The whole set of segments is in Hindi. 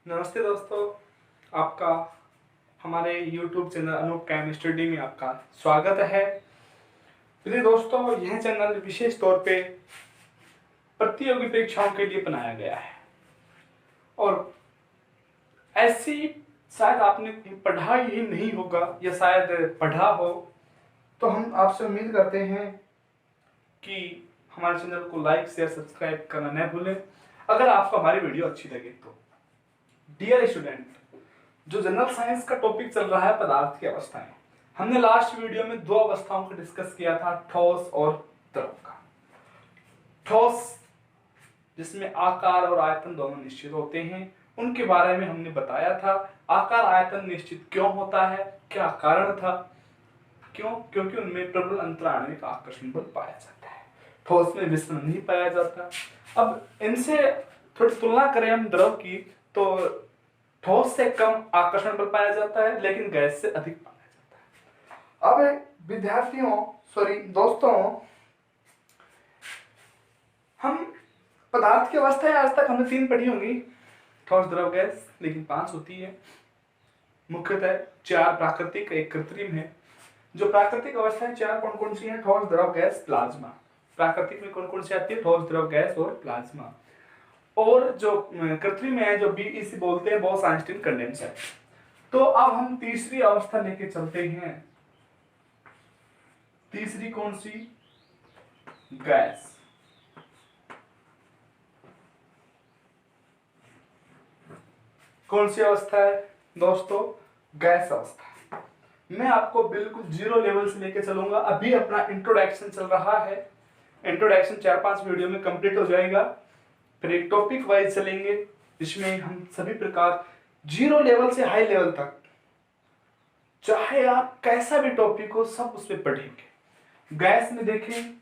नमस्ते दोस्तों, आपका हमारे YouTube चैनल अनूप केम स्टडी में आपका स्वागत है। प्रिय दोस्तों, यह चैनल विशेष तौर पे प्रतियोगी परीक्षाओं के लिए बनाया गया है और ऐसी शायद आपने पढ़ा ही नहीं होगा या शायद पढ़ा हो, तो हम आपसे उम्मीद करते हैं कि हमारे चैनल को लाइक शेयर सब्सक्राइब करना न भूलें अगर आपको हमारी वीडियो अच्छी लगे तो। डियर स्टूडेंट, जो जनरल साइंस का टॉपिक चल रहा है पदार्थ की अवस्थाएं, हमने लास्ट वीडियो में दो अवस्थाओं को डिस्कस किया था, ठोस और द्रव का। ठोस जिसमें आकार और आयतन दोनों निश्चित होते हैं, उनके बारे में हमने बताया था। आकार आयतन निश्चित क्यों होता है, क्या कारण था, क्योंकि उनमें प्रबल अंतराणविक आकर्षण बल पाया जाता है, ठोस में विसरण नहीं पाया जाता। अब इनसे थोड़ी तुलना करें हम द्रव की, तो ठोस से कम आकर्षण बल पाया जाता है लेकिन गैस से अधिक पाया जाता है। अब दोस्तों, हम पदार्थ की अवस्थाएं आज तक हमने 3 पढ़ी होंगी, ठोस द्रव गैस, लेकिन 5 होती है। मुख्यतः 4 प्राकृतिक, 1 कृत्रिम है। जो प्राकृतिक अवस्थाएं 4 कौन कौन सी हैं? ठोस द्रव गैस प्लाज्मा। प्राकृतिक में कौन कौन सी आती है? ठोस द्रव गैस और प्लाज्मा। और जो कृत्रिम है, जो बीईसी बोलते हैं, बॉस आइंस्टीन कंडेंसर। तो अब हम तीसरी अवस्था लेके चलते हैं। तीसरी कौन सी? गैस। कौन सी अवस्था है दोस्तों? गैस अवस्था। मैं आपको बिल्कुल 0 लेवल से लेके चलूंगा। अभी अपना इंट्रोडक्शन चल रहा है। इंट्रोडक्शन 4-5 वीडियो में कंप्लीट हो जाएगा। फिर एक टॉपिक वाइज चलेंगे जिसमें हम सभी प्रकार 0 लेवल से हाई लेवल तक, चाहे आप कैसा भी टॉपिक हो, सब उस पर पढ़ेंगे। गैस में देखें,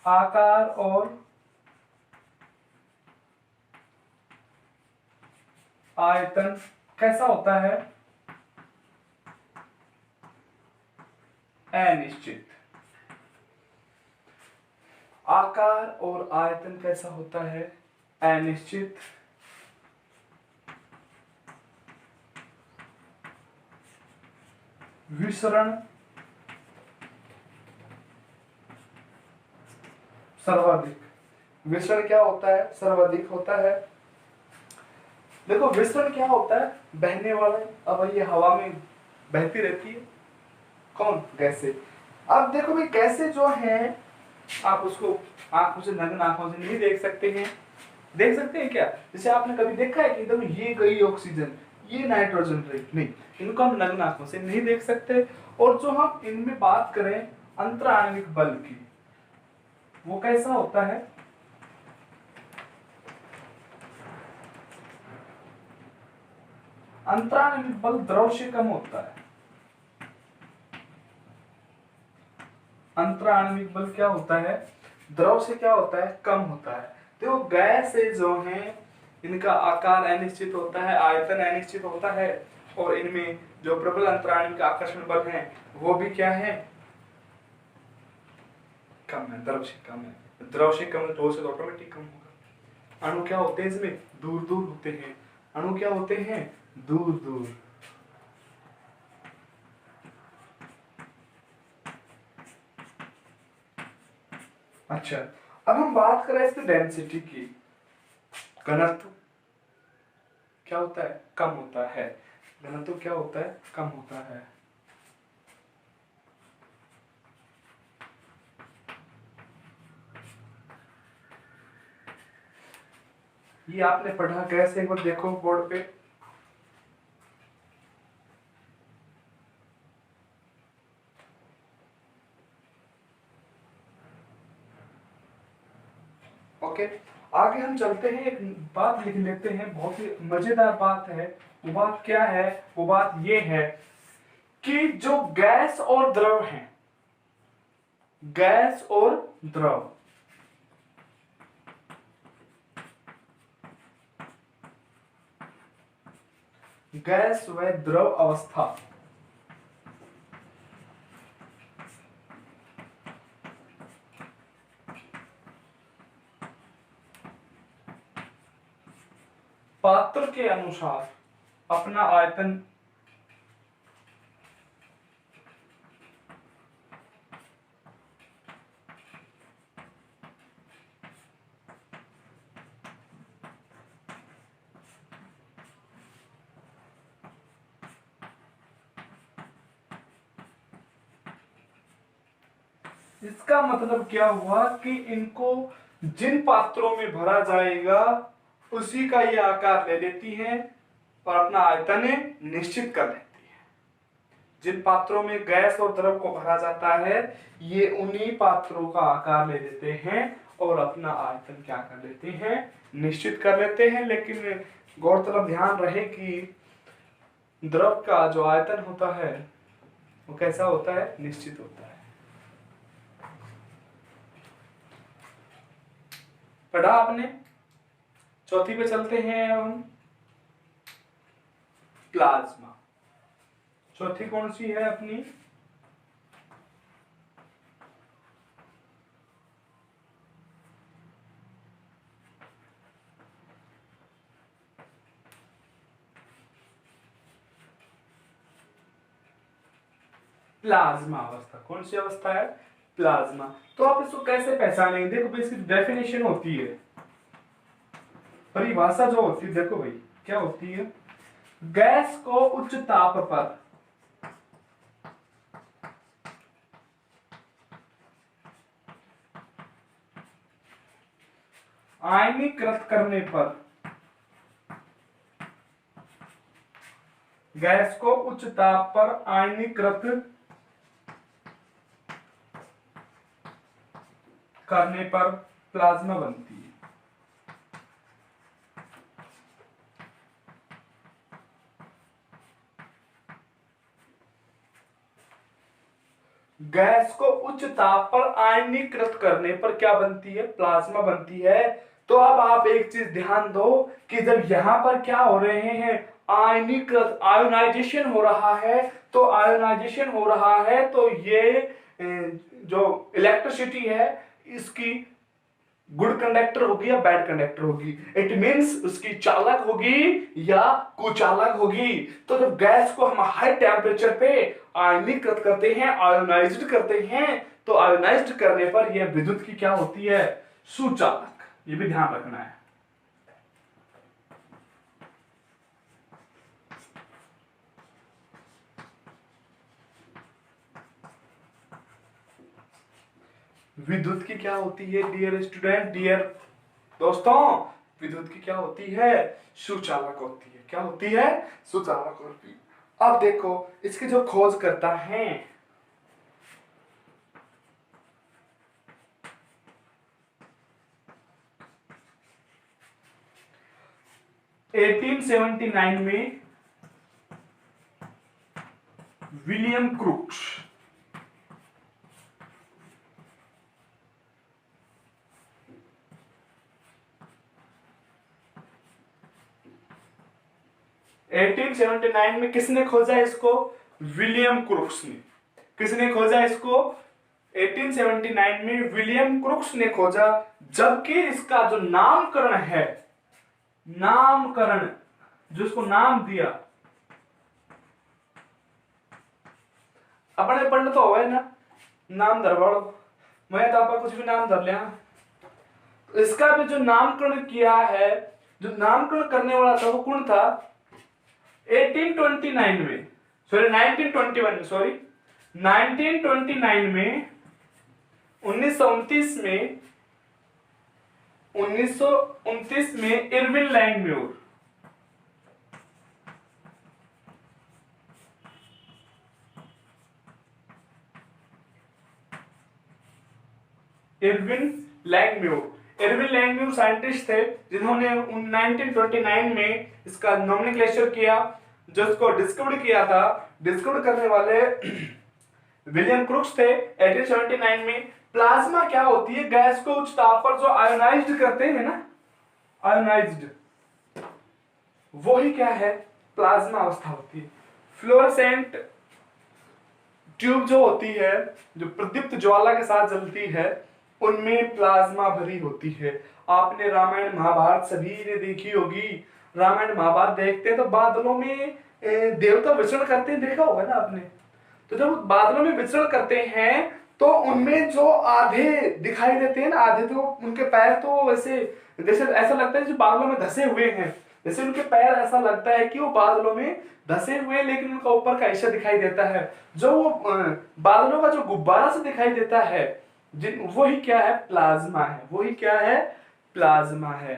आकार और आयतन कैसा होता है? अनिश्चित। आकार और आयतन कैसा होता है? अनिश्चित। विसरण सर्वाधिक। विसरण क्या होता है? सर्वाधिक होता है। देखो, विसरण क्या होता है? बहने वाला। अब ये हवा में बहती रहती है, कौन? गैसें। अब देखो भाई, गैसें जो हैं, आप उसको आंखों से, नग्न आंखों से नहीं देख सकते हैं। देख सकते हैं क्या? जैसे आपने कभी देखा है कि एकदम ये गई ऑक्सीजन, ये नाइट्रोजन रही? नहीं, इनको हम नग्न आंखों से नहीं देख सकते। और जो हम इनमें बात करें अंतराण्विक बल की, वो कैसा होता है? अंतराण्विक बल द्रव से कम होता है। अंतराण्विक बल क्या होता है? द्रव से क्या होता है? कम होता है। तो गैस जो हैं, इनका आकार अनिश्चित होता है, आयतन अनिश्चित होता है, और इनमें जो प्रबल अंतराण्विक आकर्षण बल है वो भी क्या है? कम है, द्रव से कम है। द्रव से कम है तो से ऑटोमेटिक कम होगा। अणु क्या होते हैं इसमें? दूर दूर होते हैं। अणु क्या होते हैं? दूर दूर। अच्छा, अब हम बात करें इसकी डेंसिटी की। घनत्व क्या होता है? कम होता है। घनत्व क्या होता है? कम होता है। ये आपने पढ़ा कैसे? एक बार देखो बोर्ड पे। ओके, आगे हम चलते हैं। एक बात लिख लेते हैं, बहुत ही मजेदार बात है। वो बात क्या है? वो बात ये है कि जो गैस और द्रव हैं, गैस और द्रव, गैस व द्रव अवस्था पात्र के अनुसार अपना आयतन इसका मतलब क्या हुआ कि इनको जिन पात्रों में भरा जाएगा उसी का ये आकार ले लेती है और अपना आयतन निश्चित कर लेती है। जिन पात्रों में गैस और द्रव को भरा जाता है ये उन्हीं पात्रों का आकार ले लेते हैं और अपना आयतन क्या कर लेते हैं, निश्चित कर लेते हैं। लेकिन गौरतलब ध्यान रहे कि द्रव का जो आयतन होता है वो कैसा होता है, निश्चित होता है। पढ़ा आपने। चौथी पे चलते हैं अब हम। प्लाज्मा। चौथी कौन सी है अपनी? प्लाज्मा अवस्था। कौन सी अवस्था है? प्लाज्मा। तो आप इसको कैसे पहचानेंगे? देखो भाई, इसकी डेफिनेशन होती है, परिभाषा जो होती है, देखो भाई क्या होती है। गैस को उच्च ताप पर आयनीकृत करने पर, गैस को उच्च ताप पर आयनीकृत करने पर प्लाज्मा बनती है। गैस को उच्च ताप पर आयनीकृत करने पर क्या बनती है? प्लाज्मा बनती है। तो अब आप एक चीज ध्यान दो कि जब यहां पर क्या हो रहे हैं, आयनीकृत, आयोनाइजेशन हो रहा है, तो आयोनाइजेशन हो रहा है तो ये जो इलेक्ट्रिसिटी है इसकी गुड कंडक्टर होगी या बैड कंडक्टर होगी। इट मींस उसकी चालक होगी या कुचालक होगी। तो जब गैस को हम हाई टेम्परेचर पे आयनीकृत करते हैं, आयोनाइज्ड करते हैं, तो आयोनाइज्ड करने पर यह विद्युत की क्या होती है? सुचालक। ये भी ध्यान रखना है। विद्युत की क्या होती है डियर स्टूडेंट, डियर दोस्तों? विद्युत की क्या होती है? सुचालक होती है। क्या होती है? सुचालक होती है। अब देखो इसकी जो खोज करता है 1879 में विलियम क्रूक्स। में किसने खोजा इसको? विलियम क्रूक्स ने। किसने खोजा इसको? 1879 में विलियम क्रूक्स ने खोजा। जबकि इसका जो नामकरण है, नामकरण जो इसको नाम दिया, अपने पढ़ने तो हुआ है ना, नाम धरवाड़ो। मैं तो आपका कुछ भी नाम धर लिया। इसका भी जो नामकरण किया है, जो नामकरण करने वाला था वो कौन था? 1829 में, सॉरी 1921 में, सॉरी 1929 में, 1929 में, 1929 में इरविन लैंगम्यूर। इरविन लैंगम्यूर साइंटिस्ट थे जिन्होंने 1929 में इसका नोमेनक्लेचर किया। जो इसको डिस्कवर किया था, डिस्कवर करने वाले विलियम क्रूक्स थे 1879 में। प्लाज्मा क्या होती है? गैस को उच्च ताप पर जो आयोनाइज्ड करते हैं ना, आयोनाइज्ड, वो ही क्या है? प्लाज्मा अवस्था होती है। फ्लोरेसेंट ट्यूब जो होती है, जो प्रदीप्त ज्वाला के साथ जलती है, उनमें प्लाज्मा भरी होती है। आपने रामायण महाभारत सभी ने देखी होगी। रामायण महाभारत देखते हैं तो बादलों में देवता विचरण करते हैं, देखा होगा ना आपने। तो जब बादलों में विचरण करते हैं तो उनमें जो आधे दिखाई देते हैं ना, आधे तो उनके पैर तो वैसे जैसे ऐसा लगता है जो बादलों में धसे हुए हैं, जैसे उनके पैर ऐसा लगता है कि वो बादलों में धसे हुए हैं, लेकिन उनका ऊपर का हिस्सा दिखाई देता है। जो वो बादलों का जो गुब्बारा से दिखाई देता है, वही क्या है, प्लाज्मा है। वही क्या है, प्लाज्मा है।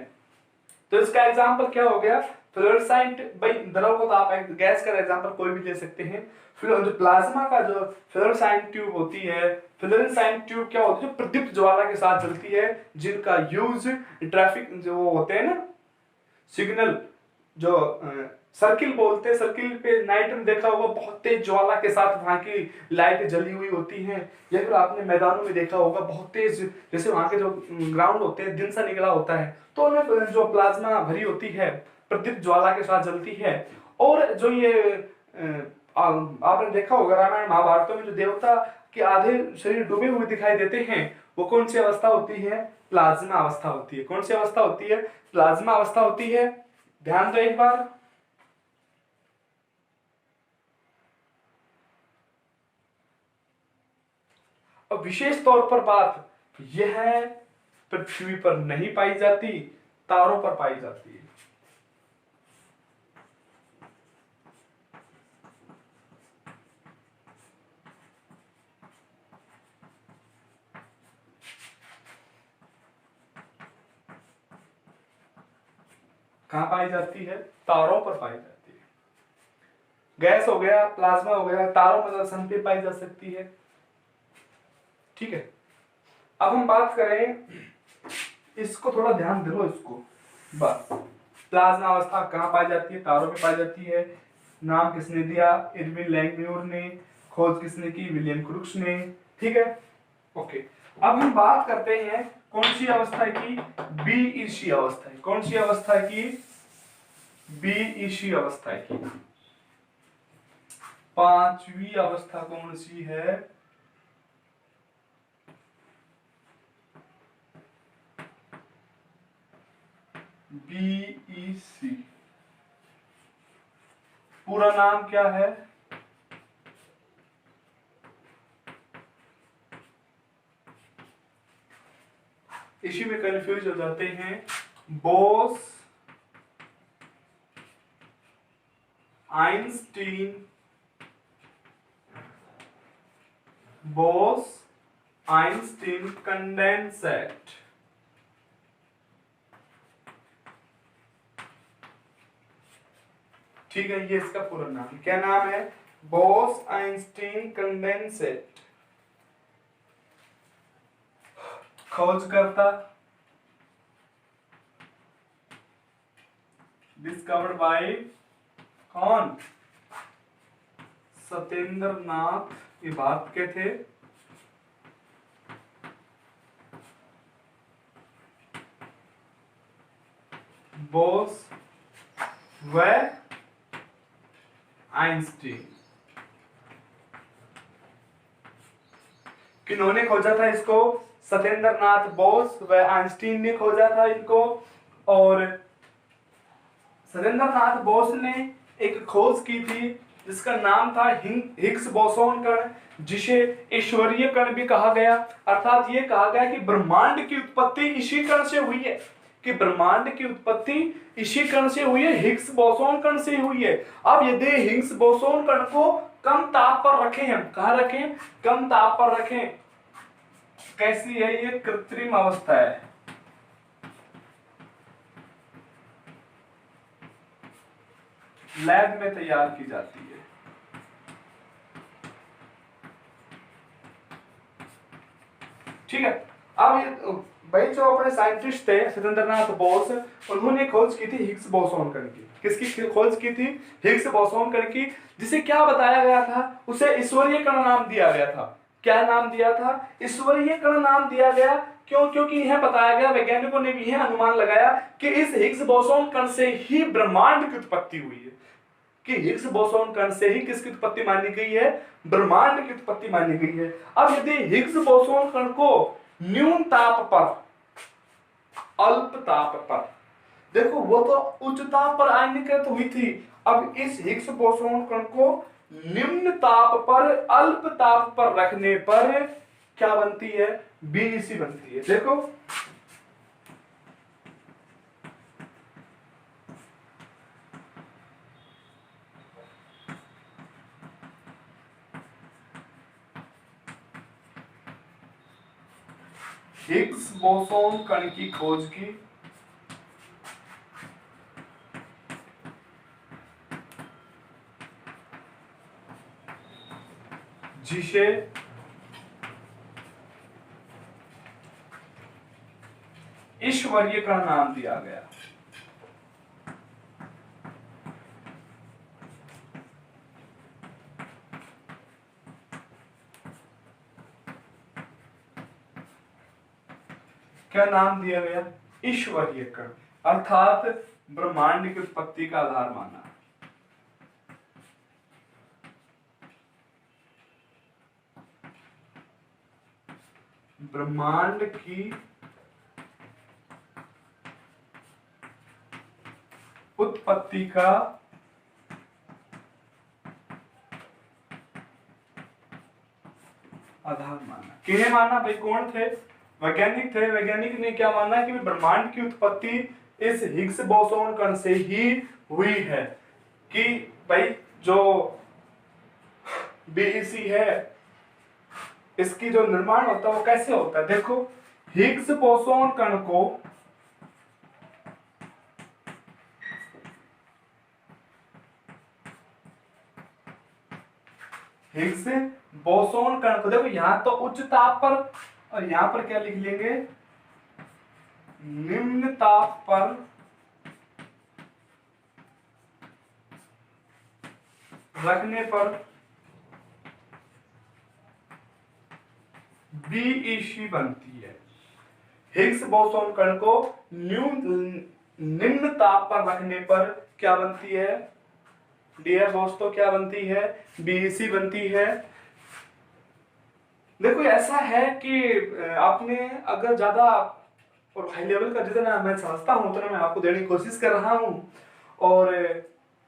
तो इसका एग्जांपल क्या हो गया, फ्लोरेसेंट। भाई द्रव को तो आप गैस का एग्जांपल कोई भी दे सकते हैं। जो प्लाज्मा का जो फ्लोरेसेंट ट्यूब होती है, फ्लोरेसेंट ट्यूब क्या होती है, जो प्रदीप्त ज्वाला के साथ जलती है, जिनका यूज ट्रैफिक जो होते हैं ना सिग्नल, जो सर्किल बोलते हैं, सर्किल पे नाइट में देखा होगा बहुत तेज ज्वाला के साथ वहां की लाइट जली हुई होती है, या फिर आपने मैदानों में देखा होगा बहुत तेज, जैसे वहां के जो ग्राउंड होते हैं दिन सा निकला होता है, तो उनमें जो प्लाज्मा भरी होती है प्रदीप्त ज्वाला के साथ जलती है। और जो ये आपने देखा होगा रामायण महाभारतों में जो देवता के आधे शरीर डूबे हुए दिखाई देते हैं, वो कौन सी अवस्था होती है, प्लाज्मा अवस्था होती है। कौन सी अवस्था होती है, प्लाज्मा अवस्था होती है। ध्यान दो एक बार। और विशेष तौर पर बात यह पृथ्वी पर नहीं पाई जाती, तारों पर पाई जाती है। कहां पाई जाती है, तारों पर पाई जाती है। गैस हो गया, प्लाज्मा हो गया, तारों में सन पे पाई जा सकती है। ठीक है, अब हम बात करें, इसको थोड़ा ध्यान दे लो इसको बस। प्लाज्मा अवस्था कहां पाई जाती है, तारों में पाई जाती है। नाम किसने दिया, इरविन लैंगम्यूर ने। खोज किसने की, विलियम क्रुक्स ने। ठीक है, ओके। अब हम बात करते हैं कौन सी अवस्था की, बी ईसी अवस्था की। कौन सी अवस्था की, बी ईसी अवस्था की। पांचवी अवस्था कौन सी है, बीईसी। पूरा नाम क्या है, इसी में कंफ्यूज हो जाते हैं। Bose Einstein, Bose Einstein condensate. ठीक है, ये इसका पूरा नाम क्या नाम है, बोस आइंस्टीन कंडेंसेट। खोजकर्ता डिस्कवर्ड बाय कौन, सत्येंद्र नाथ, ये भारत के थे। बोस व आइंस्टीन। किन्होंने खोजा था इसको, सत्येंद्र नाथ बोस व आइंस्टीन ने खोजा था इनको। और सत्येंद्र नाथ बोस ने एक खोज की थी जिसका नाम था हिग्स बोसोन कण, जिसे ईश्वरीय कण भी कहा गया। अर्थात ये कहा गया कि ब्रह्मांड की उत्पत्ति इसी कण से हुई है, कि ब्रह्मांड की उत्पत्ति इसी कण से हुई है, हिग्स बोसोन कण से हुई है। अब यदि हिग्स बोसोन कण को कम ताप पर रखें, हम कहां रखें, कम ताप पर रखें, कैसी है ये, कृत्रिम अवस्था है। लैब में तैयार की जाती है। ठीक है, अब ये भाई जो अपने साइंटिस्ट थे सत्येंद्र नाथ बोस, उन्होंने खोज की थी हिग्स बोसोन कण की। किसकी खोज की थी, हिग्स बोसोन कण की, जिसे क्या बताया गया था, उसे ईश्वरीय कण नाम दिया गया था। क्या नाम दिया था, ईश्वरीय कण नाम दिया गया। क्यों, क्योंकि यह बताया गया, वैज्ञानिकों ने भी यह अनुमान लगाया कि इस हिग्स बोसोन कण से ही ब्रह्मांड की उत्पत्ति हुई है, कि हिग्स बोसोन कण से ही किसकी उत्पत्ति मानी गई है, ब्रह्मांड की उत्पत्ति मानी गई है। अब यदि हिग्स बोसोन कण को न्यून ताप पर, अल्प ताप पर देखो वो तो उच्च ताप पर आयनीकृत हुई थी। अब इस हिग्स बोसोन कण को निम्न ताप पर अल्प ताप पर रखने पर क्या बनती है? बीईसी बनती है। देखो हिग्स बोसोन कण की खोज की जिसे ईश्वरीय का नाम दिया गया। क्या नाम दिया गया? ईश्वरीय कण, अर्थात ब्रह्मांड की उत्पत्ति का आधार माना। ब्रह्मांड की उत्पत्ति का आधार माना। किन्हें माना भाई? कौन थे? वैज्ञानिक थे। वैज्ञानिक ने क्या माना कि ब्रह्मांड की उत्पत्ति इस हिग्स बोसोन कण से ही हुई है। कि भाई जो बीईसी है इसकी जो निर्माण होता है वो कैसे होता है? देखो हिग्स बोसोन कण को हिग्स बोसोन कण को देखो यहां तो उच्च ताप पर और यहां पर क्या लिख लेंगे? निम्न ताप पर रखने पर बीईसी बनती है। हिग्स बोसोन कण को निम्न ताप पर रखने पर क्या बनती है डियर दोस्तों? क्या बनती है? बीईसी बनती है। देखो ऐसा है कि आपने अगर ज्यादा और हाई लेवल का जितना मैं समझता हूं उतना मैं आपको देने की कोशिश कर रहा हूं, और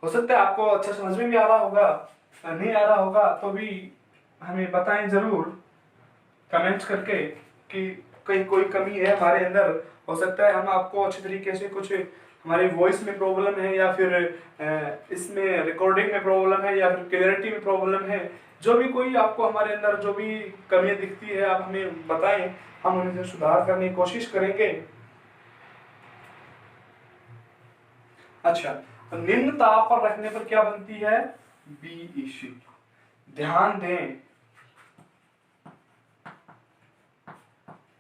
हो सकता है आपको अच्छा समझ में भी आ रहा होगा, नहीं आ रहा होगा तो भी हमें बताएं जरूर कमेंट्स करके कि कहीं कोई कमी है हमारे अंदर। हो सकता है हम आपको अच्छी तरीके से कुछ हमारी वॉइस में प्रॉब्लम है या फिर इसमें रिकॉर्डिंग में प्रॉब्लम है या फिर क्लियरिटी में प्रॉब्लम है। जो भी कोई आपको हमारे अंदर जो भी कमियां दिखती है आप हमें बताएं, हम उन्हें सुधार करने की कोशिश करेंगे। अच्छा, तो निम्न ताप पर रखने पर क्या बनती है? बीईसी। ध्यान दें,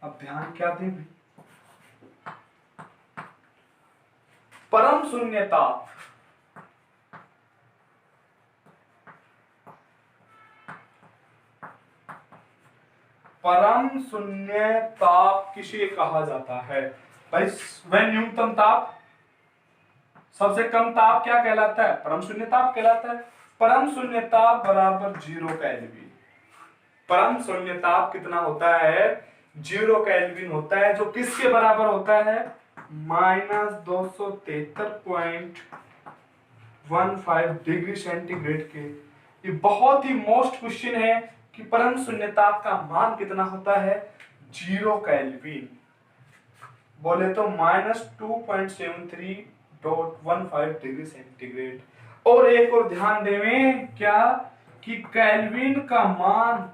अब ध्यान क्या दें? परम शून्य ताप परम शून्य ताप किसे कहा जाता है भाई? वह न्यूनतम ताप, सबसे कम ताप क्या कहलाता है? परम शून्य ताप कहलाता है। परम शून्य ताप बराबर 0 केल्विन। परम शून्य ताप कितना होता है? 0 केल्विन होता है, जो किसके बराबर होता है? -273.15 डिग्री सेंटीग्रेड के। ये बहुत ही मोस्ट क्वेश्चन है कि परम शून्य ताप का मान कितना होता है? 0 केल्विन। बोले तो -273.15 डिग्री सेंटीग्रेड। और एक और ध्यान देवें क्या कि केल्विन का मान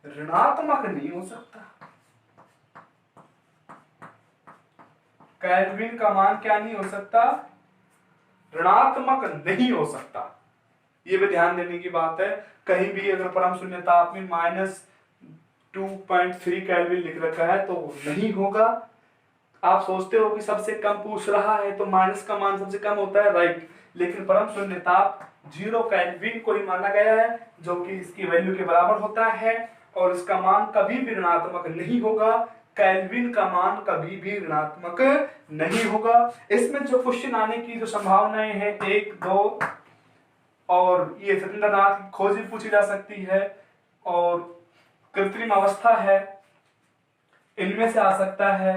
ऋणात्मक नहीं हो सकता। केल्विन का मान क्या नहीं हो सकता? ऋणात्मक नहीं हो सकता। ये भी ध्यान देने की बात है। कहीं भी अगर परम शून्य ताप में -2.3 केल्विन लिख रखा है तो नहीं होगा। आप सोचते हो कि सबसे कम पूछ रहा है तो माइनस का मान सबसे कम होता है, राइट। लेकिन परम शून्य ताप 0 केल्विन को ही माना गया है, जो कि इसकी वैल्यू के बराबर होता है, और इसका मान कभी भी ऋणात्मक नहीं होगा। केल्विन का मान कभी भी ऋणात्मक नहीं होगा। इसमें जो क्वेश्चन आने की जो संभावनाएं हैं 1, 2, और ये सत्येंद्रनाथ की खोज भी पूछी जा सकती है, और कृत्रिम अवस्था है, इनमें से आ सकता है।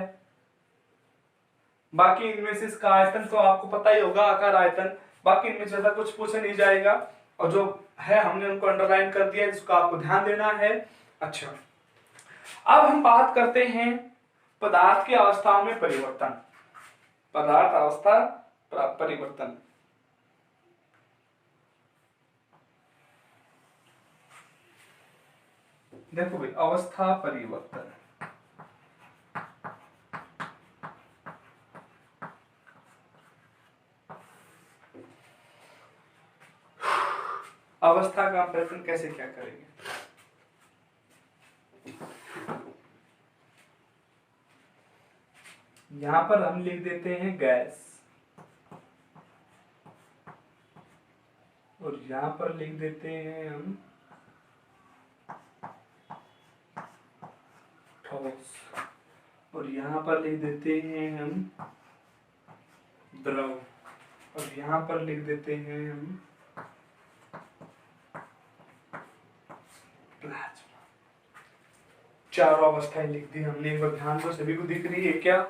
बाकी इनमें से इसका आयतन तो आपको पता ही होगा, आकार आयतन। बाकी इनमें से ज्यादा कुछ पूछा नहीं जाएगा, और जो है हमने उनको अंडरलाइन कर दिया, जिसको आपको ध्यान देना है। अच्छा, अब हम बात करते हैं पदार्थ की अवस्थाओं में परिवर्तन। पदार्थ अवस्था परिवर्तन। देखो भाई, अवस्था परिवर्तन, अवस्था का परिवर्तन कैसे क्या करेंगे। यहां पर हम लिख देते हैं गैस, और यहां पर लिख देते हैं हम ठोस, और यहां पर लिख देते हैं हम द्रव, और यहां पर लिख देते हैं हम प्लाज्मा। चारों अवस्थाएं लिख दी हमने। एक बार ध्यान से, सभी को दिख रही है क्या?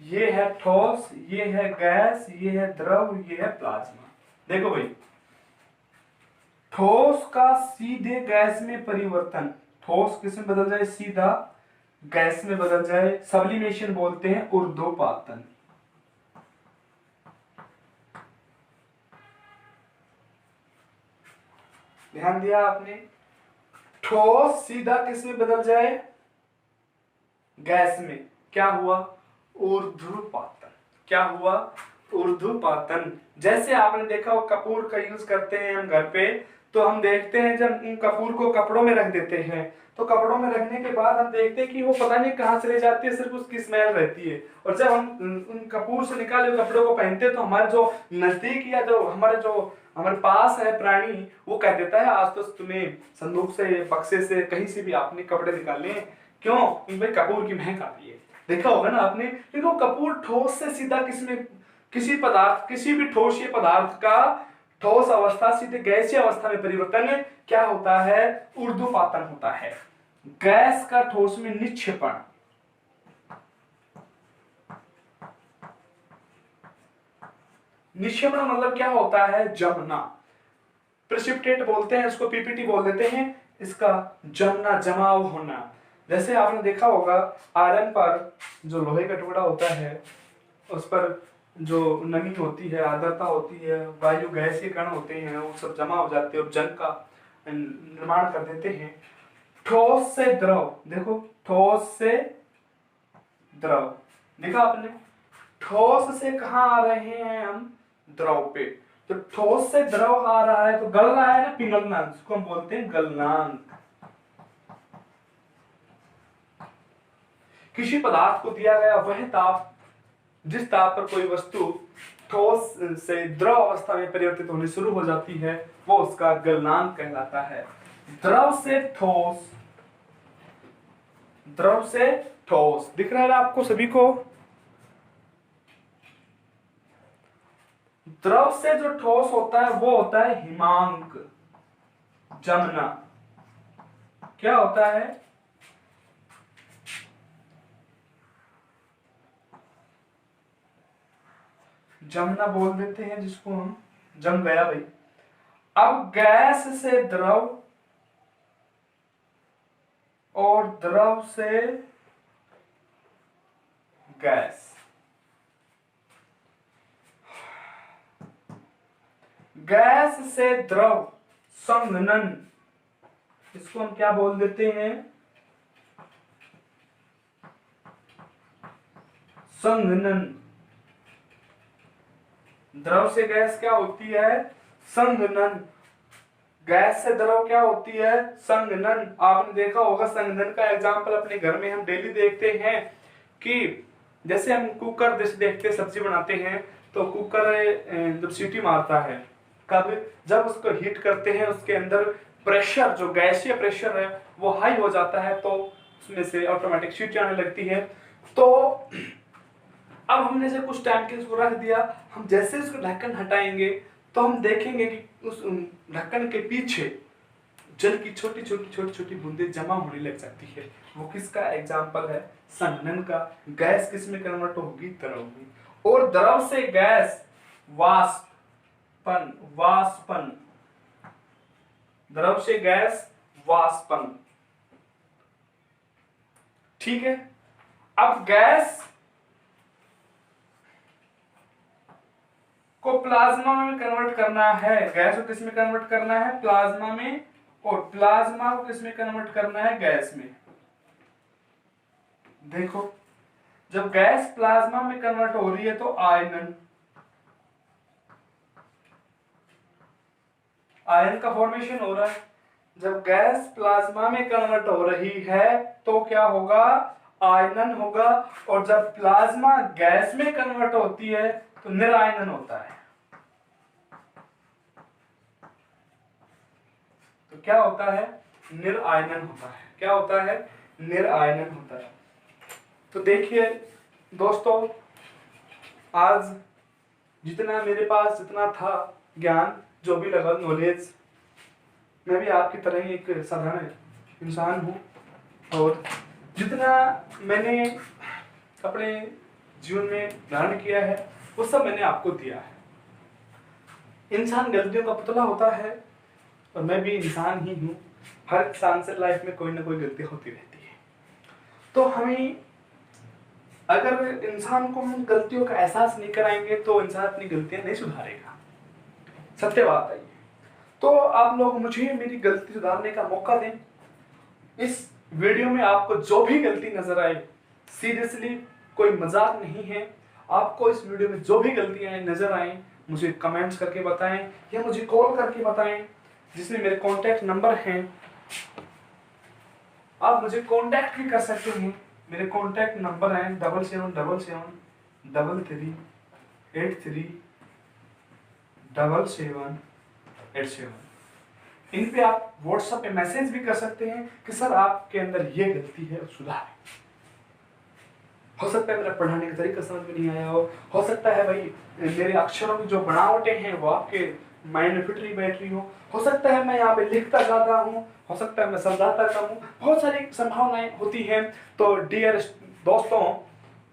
ये है ठोस, ये है गैस, ये है द्रव, ये है प्लाज्मा। देखो भाई, ठोस का सीधे गैस में परिवर्तन, ठोस किस में बदल जाए? सीधा गैस में बदल जाए, सब्लिमेशन बोलते हैं, ऊर्ध्वपातन। ध्यान दिया आपने? ठोस सीधा किस में बदल जाए? गैस में। क्या हुआ? ऊर्ध्वपातन। क्या हुआ? ऊर्ध्वपातन। जैसे आपने देखा वो कपूर का यूज करते हैं हम घर पे, तो हम देखते हैं जब उन कपूर को कपड़ों में रख देते हैं, तो कपड़ों में रखने के बाद हम देखते हैं कि वो पता नहीं कहां चले जाती है, सिर्फ उसकी स्मेल रहती है। और जब हम उन कपूर से निकाले हुए कपड़ों को पहनते हैं, तो हमारे जो नजदीक या जो हमारे पास है प्राणी, वो कह देता है आज तो तुम्हें संदूक से, बक्से से, कहीं से भी आपने कपड़े निकाले, क्यों? भाई कपूर की महक आती है। देखा होगा ना आपने, क्योंकि वो कपूर ठोस से सीधा किसी पदार्थ, किसी भी ठोस पदार्थ का ठोस अवस्था सीधे गैसीय अवस्था में परिवर्तन क्या होता है? ऊर्ध्वपातन होता है। गैस का ठोस में निक्षेपण, निक्षेपण मतलब क्या होता है? जमना। प्रेसिपिटेट बोलते हैं इसको, पीपीटी बोल देते हैं, इसका जमना, जमाव होना। जैसे आपने देखा होगा आयरन पर जो लोहे का टुकड़ा होता है, उस पर जो नमी होती है, आर्द्रता होती है, वायु गैसीय कण होते हैं, वो सब जमा हो जाते हैं और जल का निर्माण कर देते हैं। ठोस से द्रव, देखो ठोस से द्रव, देखा आपने? ठोस से कहां आ रहे हैं हम? द्रव पे। तो ठोस से द्रव आ रहा है तो गल रहा है ना, पिघलना, जिसको हम बोलते हैं गलनांक। किसी पदार्थ को दिया गया वह ताप, जिस ताप पर कोई वस्तु ठोस से द्रव अवस्था में परिवर्तित होनी शुरू हो जाती है, वो उसका गलनांक कहलाता है। द्रव से ठोस, द्रव से ठोस, दिख रहा है आपको सभी को? द्रव से जो ठोस होता है वो होता है हिमांक, जमना। क्या होता है? जमना बोल देते हैं जिसको हम, जम गया भाई। अब गैस से द्रव और द्रव से गैस, गैस से द्रव संघनन, इसको हम क्या बोल देते हैं? संघनन। द्रव से गैस क्या होती है? संघनन। गैस से द्रव क्या होती है? संघनन। आपने देखा होगा संघनन का एग्जाम्पल अपने घर में हम डेली देखते हैं, कि जैसे हम कुकर जैसे देखते, सब्जी बनाते हैं, तो कुकर जब सीटी मारता है, कब? जब उसको हीट करते हैं, उसके अंदर प्रेशर, जो गैसीय प्रेशर है वो हाई हो जाता है, तो उसमें से ऑटोमेटिक सीटी आने लगती है। तो अब हमने से कुछ टाइम के लिए उसको रख दिया, हम जैसे उसको ढक्कन हटाएंगे तो हम देखेंगे कि उस ढक्कन के पीछे जल की छोटी छोटी बूंदें जमा होने लग जाती है। वो किसका एग्जाम्पल है? संघनन का। गैस किस में कन्वर्ट होगी? द्रव में। और द्रव से गैस वाष्पन, वाष्पन, द्रव से गैस वाष्पन। ठीक है। अब गैस को प्लाज्मा में कन्वर्ट करना है। गैस को किस में कन्वर्ट करना है? प्लाज्मा में। और प्लाज्मा को किस में कन्वर्ट करना है? गैस में। देखो, जब गैस प्लाज्मा में कन्वर्ट हो रही है तो आयनन, आयन का फॉर्मेशन हो रहा है। जब गैस प्लाज्मा में कन्वर्ट हो रही है तो क्या होगा? आयनन होगा। और जब प्लाज्मा गैस में कन्वर्ट होती है तो निरायनन होता है। तो क्या होता है? निरायनन होता है। क्या होता है? निरायनन होता है। तो देखिए दोस्तों, आज जितना मेरे पास जितना था ज्ञान, जो भी लगा नॉलेज, मैं भी आपकी तरह ही एक साधारण इंसान हूँ। और जितना मैंने अपने जीवन में धारण किया है वो सब मैंने आपको दिया है। इंसान गलतियों का पुतला होता है और मैं भी इंसान ही हूँ। हर इंसान से लाइफ में कोई ना कोई गलती होती रहती है। तो हमें, अगर इंसान को हम गलतियों का एहसास नहीं कराएंगे तो इंसान अपनी गलतियां नहीं सुधारेगा। सत्य बात है। तो आप लोग मुझे मेरी गलती सुधारने का मौका दें। इस वीडियो में आपको जो भी गलती नजर आए, सीरियसली कोई मजाक नहीं है, आपको इस वीडियो में जो भी गलतियां नजर आए मुझे कमेंट्स करके बताएं या मुझे कॉल करके बताएं, जिसमें मेरे कॉन्टैक्ट नंबर हैं। आप मुझे कॉन्टैक्ट भी कर सकते हैं। मेरे कॉन्टैक्ट नंबर हैं 7777337787। इन पे आप व्हाट्सएप पे मैसेज भी कर सकते हैं कि सर आपके अंदर ये गलती है, सुधार। हो सकता है मेरा पढ़ाने का तरीका समझ में नहीं आया हो सकता है भाई मेरे अक्षरों की जो बनावटें हैं वो आपके माइंड में फिट नहीं बैठ रही हो सकता है मैं यहाँ पे लिखता ज्यादा हूँ, हो सकता है मैं समझाता कम हूँ, बहुत सारी संभावनाएं होती हैं। तो डियर दोस्तों,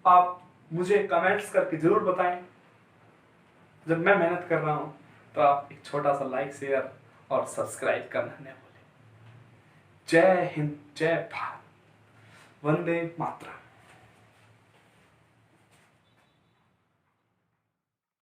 आप मुझे कमेंट्स करके जरूर बताएं। जब मैं मेहनत कर रहा हूँ तो आप एक छोटा सा लाइक, शेयर और सब्सक्राइब करना न भूलें। जय हिंद, जय भारत, वंदे मातरम।